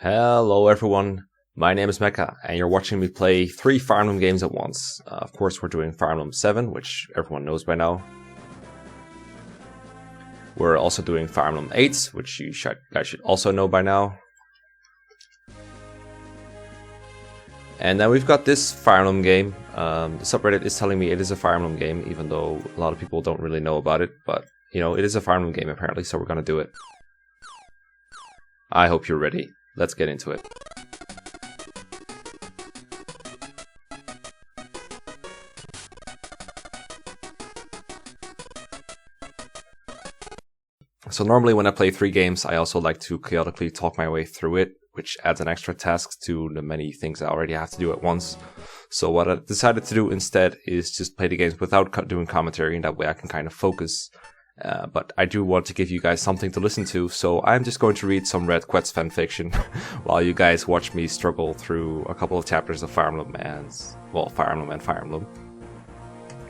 Hello everyone, my name is Mekkah, and you're watching me play 3 Fire Emblem games at once. Of course we're doing Fire Emblem 7, which everyone knows by now. We're also doing Fire Emblem 8, which you guys should also know by now. And then we've got this Fire Emblem game. The subreddit is telling me it is a Fire Emblem game, even though a lot of people don't really know about it. But, you know, it is a Fire Emblem game apparently, so we're gonna do it. I hope you're ready. Let's get into it. So normally when I play 3 games, I also like to chaotically talk my way through it, which adds an extra task to the many things I already have to do at once. So what I decided to do instead is just play the games without doing commentary, and that way I can kind of focus. But I do want to give you guys something to listen to, so I'm just going to read some Red Quetz fanfiction while you guys watch me struggle through a couple of chapters of Fire Emblem and, well, Fire Emblem and Fire Emblem.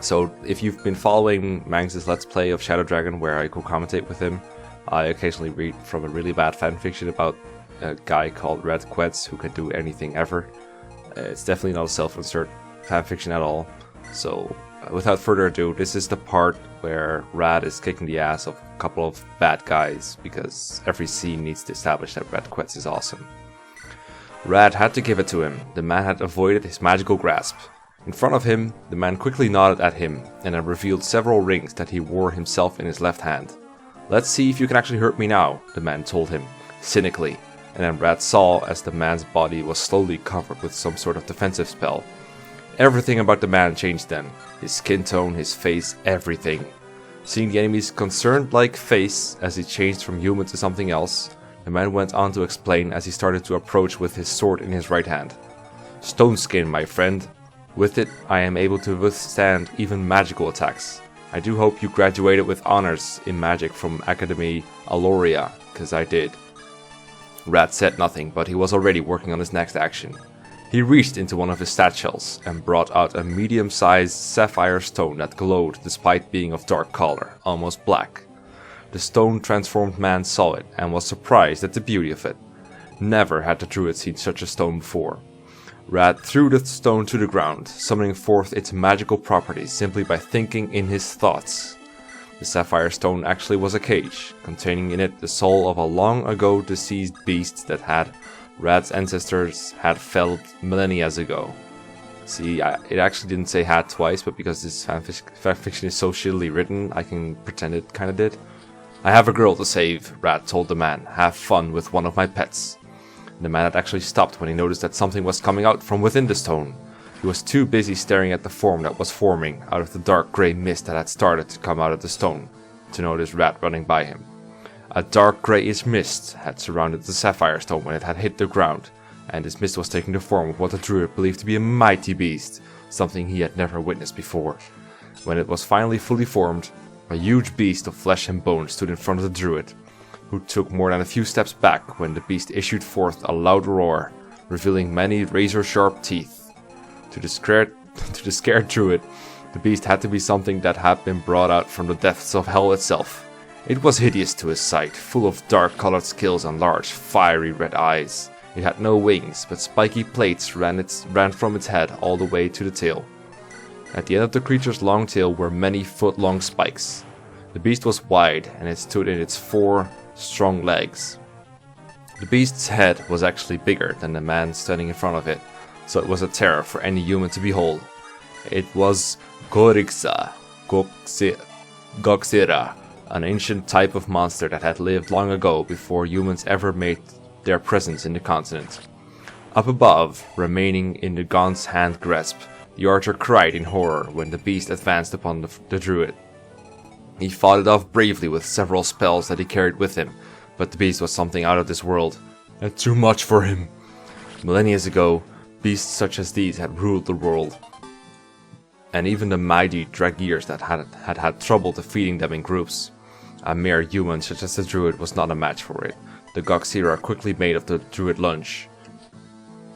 So if you've been following Mangs' Let's Play of Shadow Dragon, where I co-commentate with him, I occasionally read from a really bad fanfiction about a guy called Red Quetz who can do anything ever. It's definitely not a self-insert fanfiction at all. So without further ado, this is the part where Rad is kicking the ass of a couple of bad guys, because every scene needs to establish that Red Quetz is awesome. Rad had to give it to him. The man had avoided his magical grasp. In front of him, the man quickly nodded at him and then revealed several rings that he wore himself in his left hand. "Let's see if you can actually hurt me now," the man told him, cynically, and then Rad saw as the man's body was slowly covered with some sort of defensive spell. Everything about the man changed then. His skin tone, his face, everything. Seeing the enemy's concerned-like face as he changed from human to something else, the man went on to explain as he started to approach with his sword in his right hand. "Stone skin, my friend. With it, I am able to withstand even magical attacks. I do hope you graduated with honors in magic from Academy Aloria, cause I did." Rad said nothing, but he was already working on his next action. He reached into one of his satchels and brought out a medium-sized sapphire stone that glowed despite being of dark color, almost black. The stone-transformed man saw it and was surprised at the beauty of it. Never had the druid seen such a stone before. Rad threw the stone to the ground, summoning forth its magical properties simply by thinking in his thoughts. The sapphire stone actually was a cage, containing in it the soul of a long ago deceased beast that Rad's ancestors had felled millennia ago. See, it actually didn't say had twice, but because this fanfiction is so shittily written, I can pretend it kinda did. "I have a girl to save," Rad told the man. "Have fun with one of my pets." The man had actually stopped when he noticed that something was coming out from within the stone. He was too busy staring at the form that was forming out of the dark grey mist that had started to come out of the stone to notice Rad running by him. A dark greyish mist had surrounded the sapphire stone when it had hit the ground, and this mist was taking the form of what the druid believed to be a mighty beast, something he had never witnessed before. When it was finally fully formed, a huge beast of flesh and bone stood in front of the druid, who took more than a few steps back when the beast issued forth a loud roar, revealing many razor-sharp teeth. To the scared druid, the beast had to be something that had been brought out from the depths of hell itself. It was hideous to his sight, full of dark-colored scales and large, fiery red eyes. It had no wings, but spiky plates ran from its head all the way to the tail. At the end of the creature's long tail were many foot-long spikes. The beast was wide, and it stood in its 4 strong legs. The beast's head was actually bigger than the man standing in front of it, so it was a terror for any human to behold. It was Goxira, an ancient type of monster that had lived long ago before humans ever made their presence in the continent. Up above, remaining in the Gon's hand grasp, the archer cried in horror when the beast advanced upon the druid. He fought it off bravely with several spells that he carried with him, but the beast was something out of this world, and too much for him. Millennia ago, beasts such as these had ruled the world, and even the mighty Dragirs that had trouble defeating them in groups. A mere human such as the druid was not a match for it. The Goxira quickly made of the druid lunge.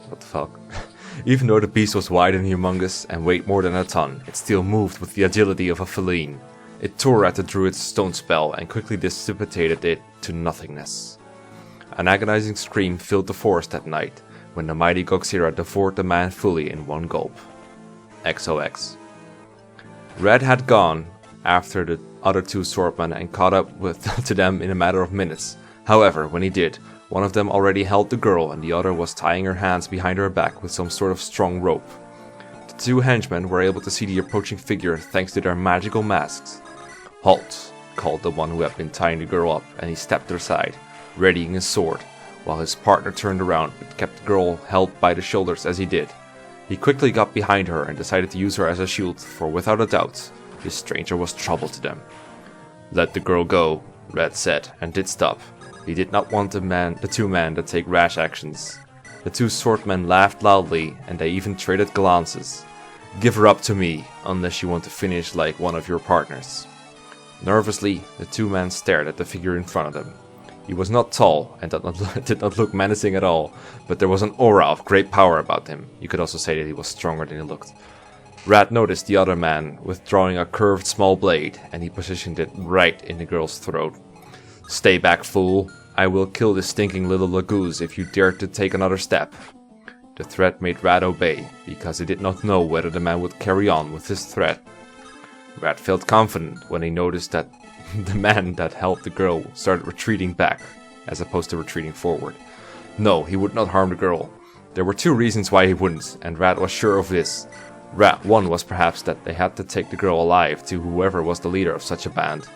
What the fuck? Even though the beast was wide and humongous and weighed more than a ton, it still moved with the agility of a feline. It tore at the druid's stone spell and quickly dissipated it to nothingness. An agonizing scream filled the forest that night, when the mighty Goxira devoured the man fully in one gulp. XOX. Red had gone after the other two swordmen and caught up to them in a matter of minutes. However, when he did, one of them already held the girl and the other was tying her hands behind her back with some sort of strong rope. The two henchmen were able to see the approaching figure thanks to their magical masks. "Halt," called the one who had been tying the girl up, and he stepped aside, readying his sword, while his partner turned around but kept the girl held by the shoulders as he did. He quickly got behind her and decided to use her as a shield, for without a doubt, this stranger was trouble to them. "Let the girl go," Red said, and did stop. He did not want the two men to take rash actions. The two swordmen laughed loudly, and they even traded glances. "Give her up to me, unless you want to finish like one of your partners." Nervously, the two men stared at the figure in front of them. He was not tall, and did not look menacing at all, but there was an aura of great power about him. You could also say that he was stronger than he looked. Rat noticed the other man withdrawing a curved small blade, and he positioned it right in the girl's throat. "Stay back, fool. I will kill this stinking little lagoose if you dare to take another step." The threat made Rat obey, because he did not know whether the man would carry on with his threat. Rat felt confident when he noticed that the man that held the girl started retreating back, as opposed to retreating forward. No, he would not harm the girl. There were two reasons why he wouldn't, and Rat was sure of this. One was perhaps that they had to take the girl alive to whoever was the leader of such a band.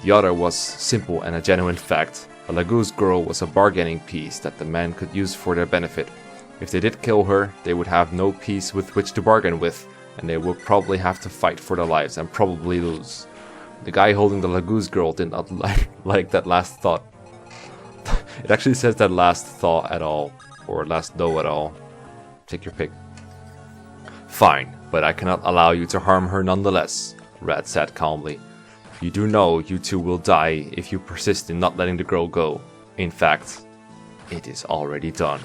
The other was simple and a genuine fact. A Lagoose girl was a bargaining piece that the men could use for their benefit. If they did kill her, they would have no piece with which to bargain with, and they would probably have to fight for their lives and probably lose. The guy holding the Lagoose girl did not like that last thought. It actually says that last thought at all, or last though at all. Take your pick. "Fine, but I cannot allow you to harm her nonetheless," Rat said calmly. "You do know you two will die if you persist in not letting the girl go. In fact, it is already done."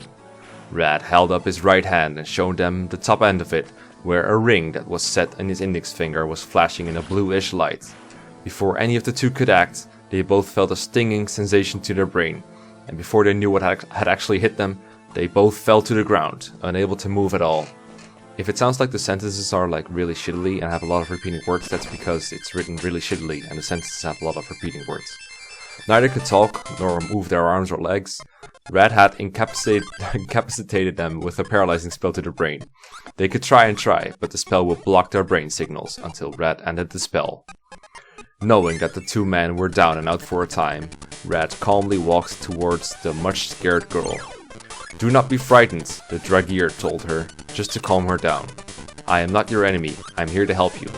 Rat held up his right hand and showed them the top end of it, where a ring that was set in his index finger was flashing in a bluish light. Before any of the two could act, they both felt a stinging sensation to their brain, and before they knew what had actually hit them, they both fell to the ground, unable to move at all. If it sounds like the sentences are like really shittily and have a lot of repeating words, that's because it's written really shittily and the sentences have a lot of repeating words. Neither could talk, nor move their arms or legs. Rat had incapacitated them with a paralyzing spell to their brain. They could try and try, but the spell would block their brain signals until Rat ended the spell. Knowing that the two men were down and out for a time, Rat calmly walked towards the much scared girl. "Do not be frightened," the Dragier told her, just to calm her down. "I am not your enemy, I'm here to help you."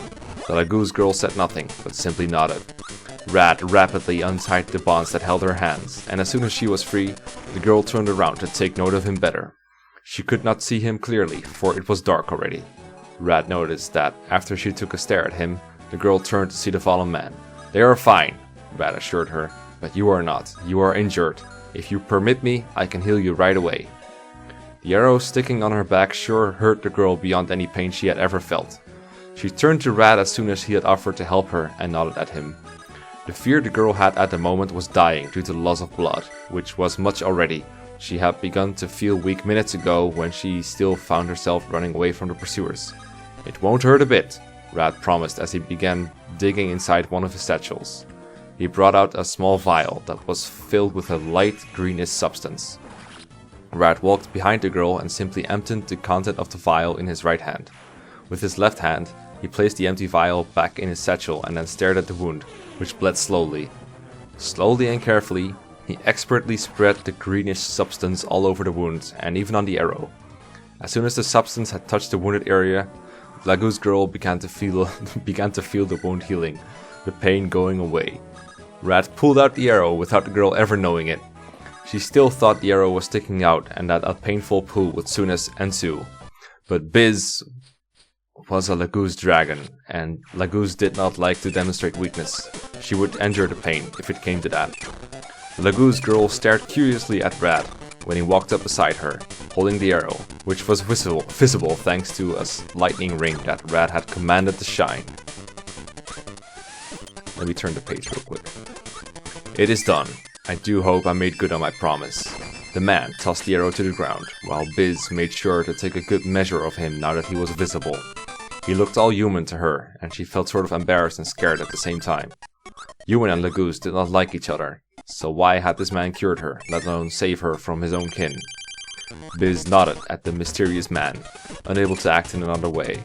The Lagoose girl said nothing, but simply nodded. Rat rapidly untied the bonds that held her hands, and as soon as she was free, the girl turned around to take note of him better. She could not see him clearly, for it was dark already. Rat noticed that, after she took a stare at him, the girl turned to see the fallen man. "They are fine," Rat assured her, "but you are not. You are injured. If you permit me, I can heal you right away." The arrow sticking on her back sure hurt the girl beyond any pain she had ever felt. She turned to Rat as soon as he had offered to help her and nodded at him. The fear the girl had at the moment was dying due to the loss of blood, which was much already. She had begun to feel weak minutes ago when she still found herself running away from the pursuers. "It won't hurt a bit," Rat promised as he began digging inside one of his satchels. He brought out a small vial that was filled with a light greenish substance. Rat walked behind the girl and simply emptied the content of the vial in his right hand. With his left hand, he placed the empty vial back in his satchel and then stared at the wound, which bled slowly. Slowly and carefully, he expertly spread the greenish substance all over the wound and even on the arrow. As soon as the substance had touched the wounded area, the Lagoose girl began to feel the wound healing, the pain going away. Rat pulled out the arrow without the girl ever knowing it. She still thought the arrow was sticking out and that a painful pull would soon ensue. But Biz was a Lagoose dragon, and Lagoose did not like to demonstrate weakness. She would endure the pain if it came to that. The Lagoose girl stared curiously at Rat when he walked up beside her, holding the arrow, which was visible thanks to a lightning ring that Rat had commanded to shine. Let me turn the page real quick. "It is done," I do hope I made good on my promise. The man tossed the arrow to the ground, while Biz made sure to take a good measure of him now that he was visible. He looked all human to her, and she felt sort of embarrassed and scared at the same time. Ewan and Laguz did not like each other, so why had this man cured her, let alone save her from his own kin? Biz nodded at the mysterious man, unable to act in another way.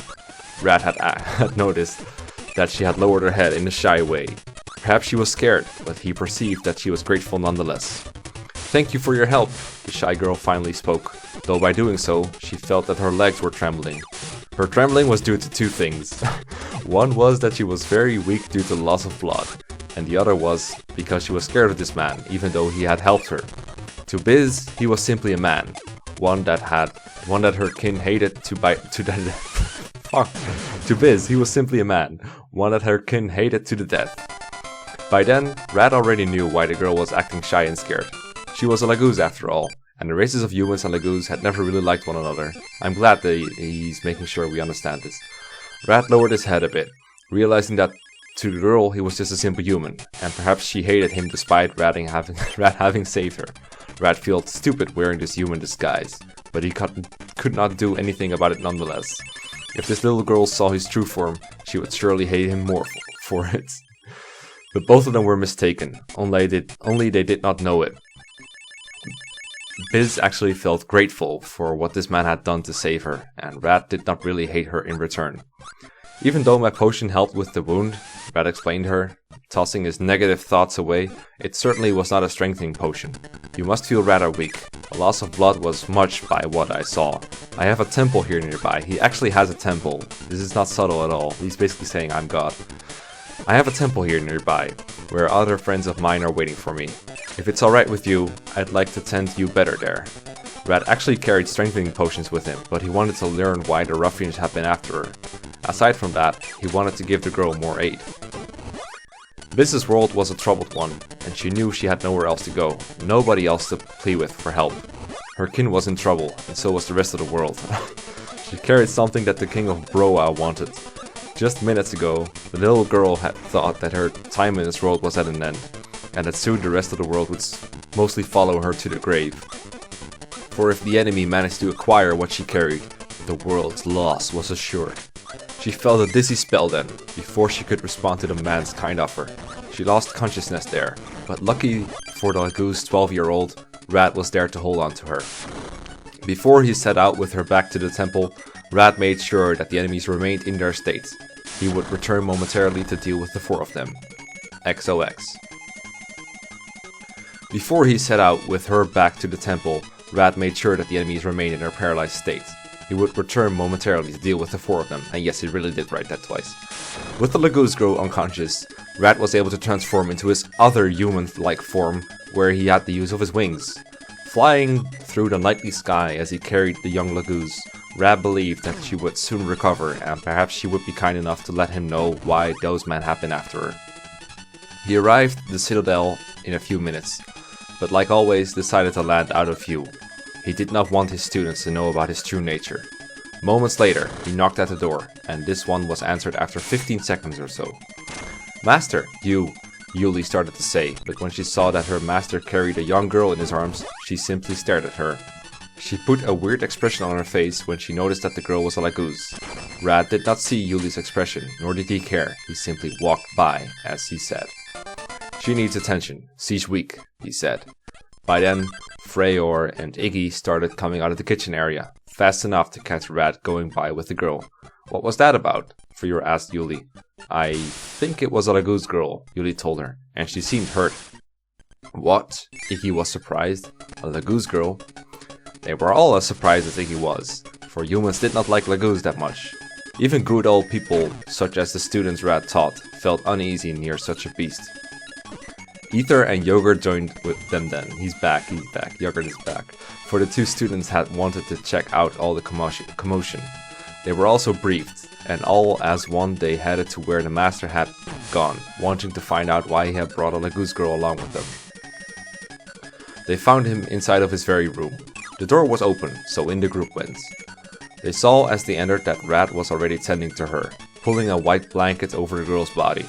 Rad had noticed that she had lowered her head in a shy way. Perhaps she was scared, but he perceived that she was grateful nonetheless. "Thank you for your help," the shy girl finally spoke, though by doing so, she felt that her legs were trembling. Her trembling was due to two things. One was that she was very weak due to the loss of blood, and the other was because she was scared of this man, even though he had helped her. To Biz, he was simply a man, one that her kin hated to Biz, he was simply a man, one that her kin hated to the death. By then, Rad already knew why the girl was acting shy and scared. She was a Laguz after all, and the races of humans and Laguz had never really liked one another. I'm glad that he's making sure we understand this. Rad lowered his head a bit, realizing that to the girl he was just a simple human, and perhaps she hated him despite Rad having saved her. Rad felt stupid wearing this human disguise, but he could not do anything about it nonetheless. If this little girl saw his true form, she would surely hate him more for it. But both of them were mistaken, only they did not know it. Biz actually felt grateful for what this man had done to save her, and Rad did not really hate her in return. Even though my potion helped with the wound, Rad explained to her, tossing his negative thoughts away, it certainly was not a strengthening potion. You must feel rather weak. A loss of blood was much by what I saw. I have a temple here nearby. He actually has a temple. This is not subtle at all. He's basically saying I'm God. I have a temple here nearby, where other friends of mine are waiting for me. If it's alright with you, I'd like to tend you better there. Rad actually carried strengthening potions with him, but he wanted to learn why the ruffians had been after her. Aside from that, he wanted to give the girl more aid. Biz's world was a troubled one, and she knew she had nowhere else to go, nobody else to plead with for help. Her kin was in trouble, and so was the rest of the world. She carried something that the king of Broa wanted. Just minutes ago, the little girl had thought that her time in this world was at an end, and that soon the rest of the world would mostly follow her to the grave. For if the enemy managed to acquire what she carried, the world's loss was assured. She felt a dizzy spell then, before she could respond to the man's kind offer. She lost consciousness there, but lucky for the Laguz 12-year-old, Rad was there to hold on to her. Before he set out with her back to the temple, Rad made sure that the enemies remained in their state. He would return momentarily to deal with the four of them. XOX. Before he set out with her back to the temple, Rad made sure that the enemies remained in their paralyzed state. He would return momentarily to deal with the four of them, and yes, he really did write that twice. With the Laguz girl unconscious, Rad was able to transform into his other human-like form, where he had the use of his wings. Flying through the nightly sky as he carried the young Laguz, Rad believed that she would soon recover, and perhaps she would be kind enough to let him know why those men had been after her. He arrived at the citadel in a few minutes, but like always decided to land out of view. He did not want his students to know about his true nature. Moments later, he knocked at the door, and this one was answered after 15 seconds or so. "Master, Yuli started to say, but when she saw that her master carried a young girl in his arms, she simply stared at her. She put a weird expression on her face when she noticed that the girl was a Laguz. Rad did not see Yuli's expression, nor did he care. He simply walked by, as he said. "She needs attention. She's weak," he said. By then, Freyr and Iggy started coming out of the kitchen area, fast enough to catch Rad going by with the girl. "What was that about?" Freyr asked Yuli. "I think it was a Laguz girl," Yuli told her, and she seemed hurt. "What?" Iggy was surprised. "A Laguz girl?" They were all as surprised as Iggy was, for humans did not like Laguz that much. Even good old people, such as the students Rad taught, felt uneasy near such a beast. Ether and Yogurt joined with them then. He's back. Yogurt is back. For the two students had wanted to check out all the commotion. They were also briefed, and all as one they headed to where the master had gone, wanting to find out why he had brought a Laguz girl along with them. They found him inside of his very room. The door was open, so in the group went. They saw as they entered that Rad was already tending to her, pulling a white blanket over the girl's body.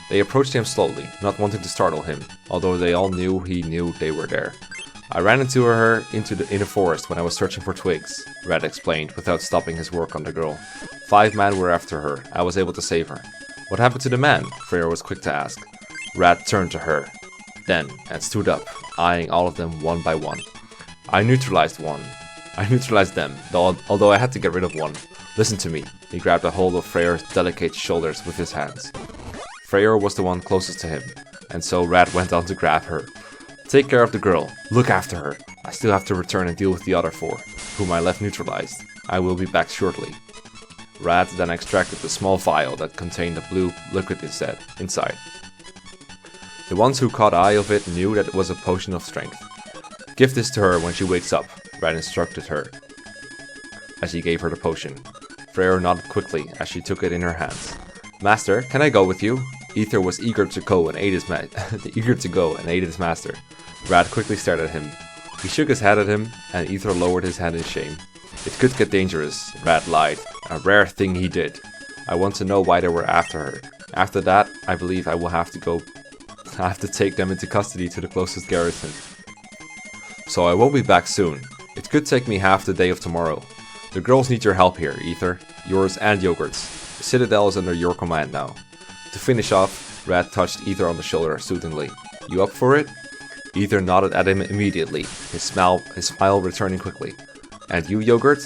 They approached him slowly, not wanting to startle him, although they all knew he knew they were there. I ran into her in the forest when I was searching for twigs, Rad explained without stopping his work on the girl. 5 men were after her. I was able to save her. What happened to the man? Freya was quick to ask. Rad turned to her, then, and stood up, eyeing all of them one by one. I neutralized them, although I had to get rid of one. Listen to me. He grabbed a hold of Freya's delicate shoulders with his hands. Freya was the one closest to him, and so Rad went on to grab her. Take care of the girl. Look after her. I still have to return and deal with the other 4, whom I left neutralized. I will be back shortly. Rad then extracted the small vial that contained a blue liquid inside. The ones who caught eye of it knew that it was a potion of strength. Give this to her when she wakes up, Rad instructed her, as he gave her the potion. Freya nodded quickly as she took it in her hands. Master, can I go with you? Ether was eager to go and aid his master. Rad quickly stared at him. He shook his head at him, and Ether lowered his head in shame. It could get dangerous, Rad lied. A rare thing he did. I want to know why they were after her. After that, I believe I will have to take them into custody to the closest garrison. So I won't be back soon. It could take me half the day of tomorrow. The girls need your help here, Ether. Yours and Yogurt's. The citadel is under your command now. To finish off, Rad touched Ether on the shoulder soothingly. You up for it? Ether nodded at him immediately, his smile returning quickly. And you, Yogurt?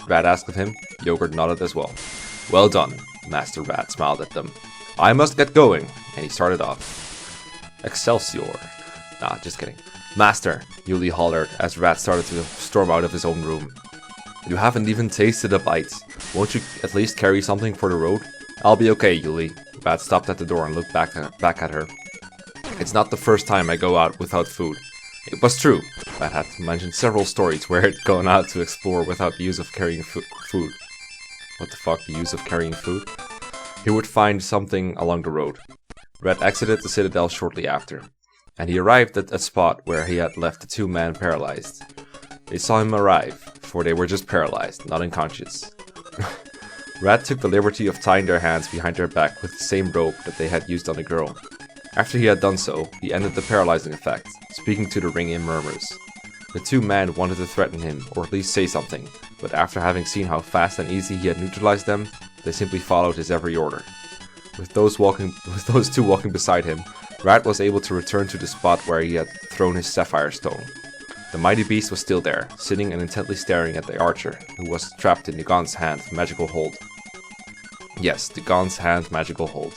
Rad asked of him. Yogurt nodded as well. Well done, Master Rad smiled at them. I must get going, and he started off. Excelsior. Nah, just kidding. Master, Yuli hollered as Rad started to storm out of his own room. You haven't even tasted a bite. Won't you at least carry something for the road? I'll be okay, Yuli. Rad stopped at the door and looked back at her. It's not the first time I go out without food. It was true. Rad had mentioned several stories where he'd gone out to explore without the use of carrying food. What the fuck, the use of carrying food? He would find something along the road. Rad exited the citadel shortly after, and he arrived at a spot where he had left the 2 men paralyzed. They saw him arrive, for they were just paralyzed, not unconscious. Rad took the liberty of tying their hands behind their back with the same rope that they had used on the girl. After he had done so, he ended the paralyzing effect, speaking to the ring in murmurs. The 2 men wanted to threaten him, or at least say something, but after having seen how fast and easy he had neutralized them, they simply followed his every order. With those 2 walking beside him, Rad was able to return to the spot where he had thrown his sapphire stone. The mighty beast was still there, sitting and intently staring at the archer, who was trapped in the Gon's hand magical hold. Yes, the Gon's hand magical hold.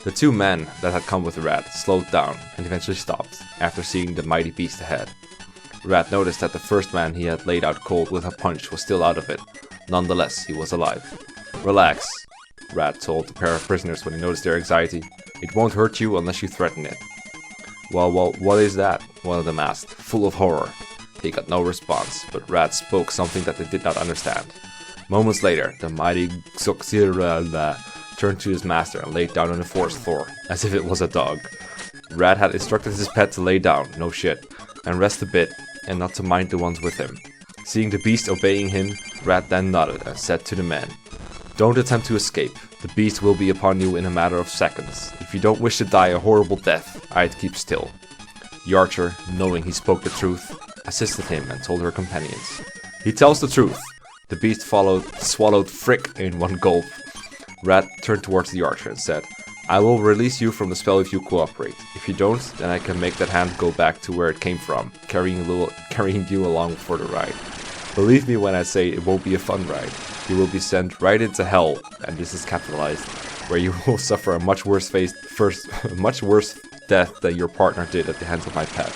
The 2 men that had come with Rad slowed down and eventually stopped, after seeing the mighty beast ahead. Rad noticed that the first man he had laid out cold with a punch was still out of it. Nonetheless, he was alive. Relax, Rad told the pair of prisoners when he noticed their anxiety. It won't hurt you unless you threaten it. Well, what is that? One of them asked, full of horror. They got no response, but Rad spoke something that they did not understand. Moments later, the mighty Xoxirala turned to his master and laid down on the forest floor, as if it was a dog. Rad had instructed his pet to lay down, no shit, and rest a bit, and not to mind the ones with him. Seeing the beast obeying him, Rad then nodded and said to the men, Don't attempt to escape. The beast will be upon you in a matter of seconds. If you don't wish to die a horrible death, I'd keep still. The archer, knowing he spoke the truth, assisted him and told her companions. He tells the truth. The beast swallowed Frick in one gulp. Rad turned towards the archer and said, I will release you from the spell if you cooperate. If you don't, then I can make that hand go back to where it came from, carrying you along for the ride. Believe me when I say it won't be a fun ride. You will be sent right into hell, and this is capitalized, where you will suffer a much worse death than your partner did at the hands of my pet.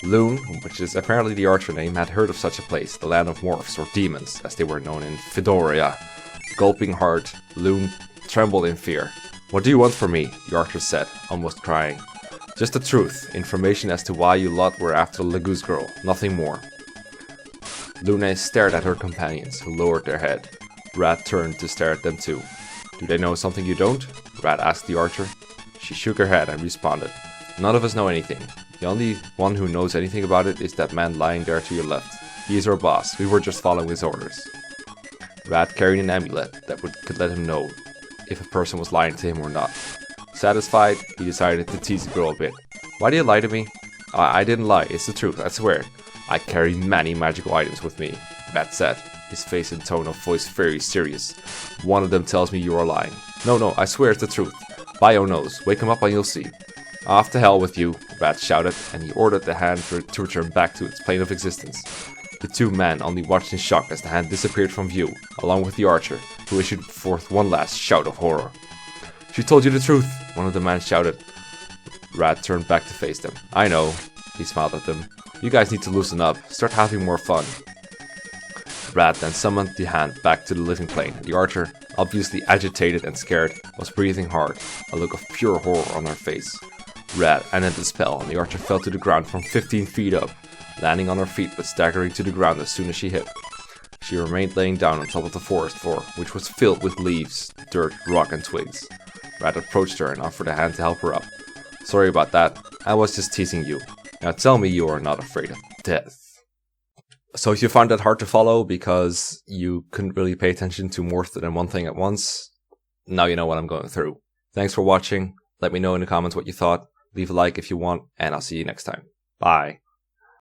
Loon, which is apparently the archer name, had heard of such a place, the land of morphs, or demons, as they were known in Fedoria. Gulping hard, Loon trembled in fear. What do you want from me? The archer said, almost crying. Just the truth, information as to why you lot were after the Lagoose girl, nothing more. Luna stared at her companions, who lowered their head. Rad turned to stare at them too. Do they know something you don't? Rad asked the archer. She shook her head and responded. None of us know anything. The only one who knows anything about it is that man lying there to your left. He is our boss. We were just following his orders. Rad carried an amulet that could let him know if a person was lying to him or not. Satisfied, he decided to tease the girl a bit. Why do you lie to me? I didn't lie, it's the truth, I swear. I carry many magical items with me, Matt said, his face and tone of voice very serious. One of them tells me you are lying. No, I swear it's the truth. Bio knows, wake him up and you'll see. Off to hell with you, Rat shouted, and he ordered the hand to return back to its plane of existence. The two men only watched in shock as the hand disappeared from view, along with the archer, who issued forth one last shout of horror. She told you the truth, one of the men shouted. Rat turned back to face them. I know, he smiled at them. You guys need to loosen up, start having more fun. Rat then summoned the hand back to the living plane. The archer, obviously agitated and scared, was breathing hard, a look of pure horror on her face. Rat ended the spell and the archer fell to the ground from 15 feet up, landing on her feet but staggering to the ground as soon as she hit. She remained laying down on top of the forest floor, which was filled with leaves, dirt, rock and twigs. Rat approached her and offered a hand to help her up. Sorry about that, I was just teasing you. Now tell me you are not afraid of death. So if you found that hard to follow because you couldn't really pay attention to more than one thing at once, now you know what I'm going through. Thanks for watching, let me know in the comments what you thought, leave a like if you want, and I'll see you next time. Bye.